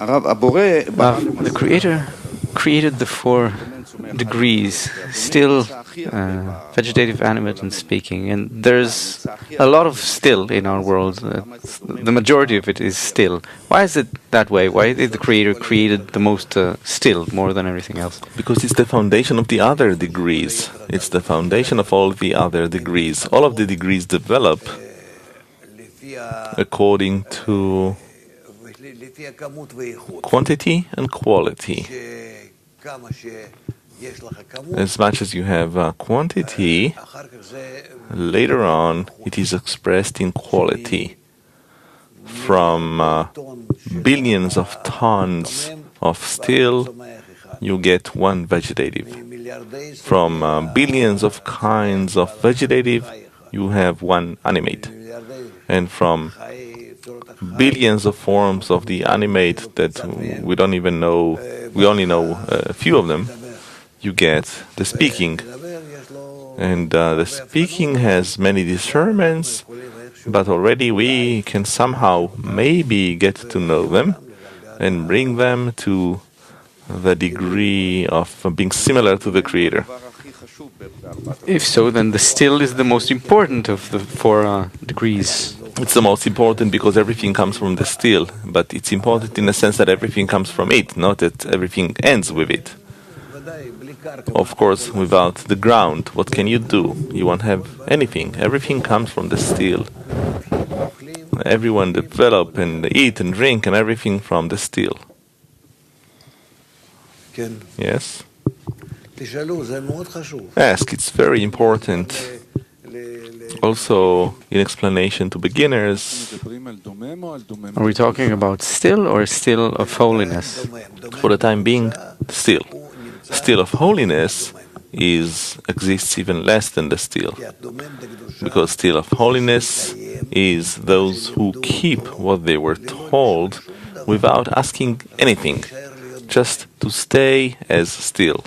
The Creator created the 4 degrees, still, vegetative, animate, and speaking. And there's a lot of still in our world. The majority of it is still. Why is it that way? Why did the Creator created the most still more than everything else? Because it's the foundation of the other degrees. It's the foundation of all the other degrees. All of the degrees develop according to quantity and quality. As much as you have quantity, later on it is expressed in quality. From billions of tons of still, you get 1 vegetative. From billions of kinds of vegetative, you have 1 animate. And from billions of forms of the animate that we don't even know, we only know a few of them, you get the speaking. And the speaking has many discernments, but already we can somehow maybe get to know them and bring them to the degree of being similar to the Creator. If so, then the still is the most important of the 4 degrees. It's the most important because everything comes from the still, but it's important in the sense that everything comes from it, not that everything ends with it. Of course, without the ground, what can you do? You won't have anything. Everything comes from the still. Everyone develop and eat and drink and everything from the still. Yes? Ask, it's very important. Also, in explanation to beginners, Are we talking about still or still of holiness? for the time being, still. Still of holiness exists even less than the still. Because still of holiness is those who keep what they were told without asking anything, just to stay as still.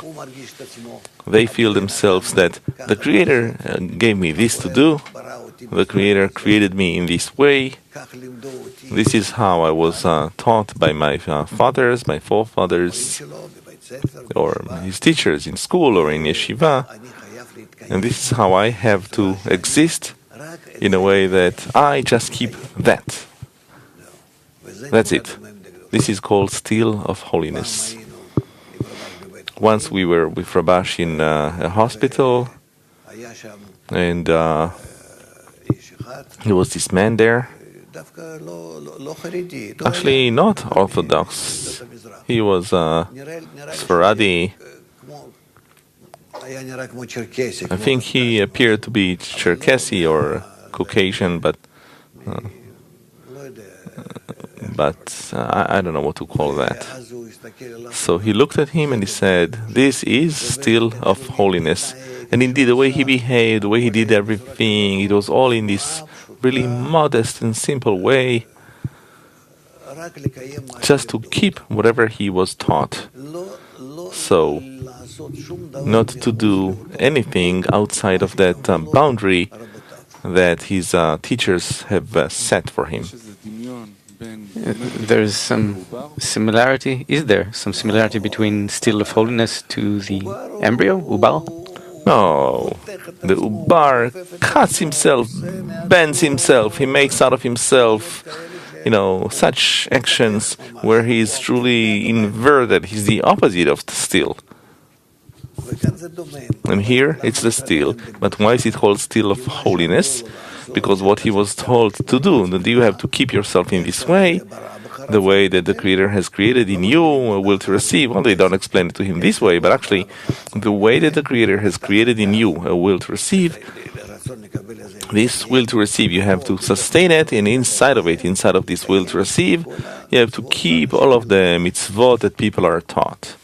They feel themselves that the Creator gave me this to do, the Creator created me in this way. This is how I was taught by my fathers, my forefathers, or his teachers in school or in yeshiva, and this is how I have to exist in a way that I just keep that. That's it. This is called still of holiness. Once we were with Rabash in a hospital, and there was this man there, actually not Orthodox. He was Sephardi. I think he appeared to be Cherkessi or Caucasian, but I don't know what to call that. So he looked at him and he said, "This is still of holiness." And indeed, the way he behaved, the way he did everything, it was all in this really modest and simple way, just to keep whatever he was taught. So, not to do anything outside of that boundary that his teachers have set for him. There's some similarity. Is there some similarity between still of holiness to the embryo, Ubal? No, the Ubar cuts himself, bends himself, he makes out of himself, such actions where he is truly inverted. He's the opposite of the still. And here it's the still. But why is it called still of holiness? Because what he was told to do, that you have to keep yourself in this way, the way that the Creator has created in you, a will to receive. Well, they don't explain it to him this way, but actually, the way that the Creator has created in you a will to receive, this will to receive, you have to sustain it, and inside of this will to receive, you have to keep all of the mitzvot that people are taught.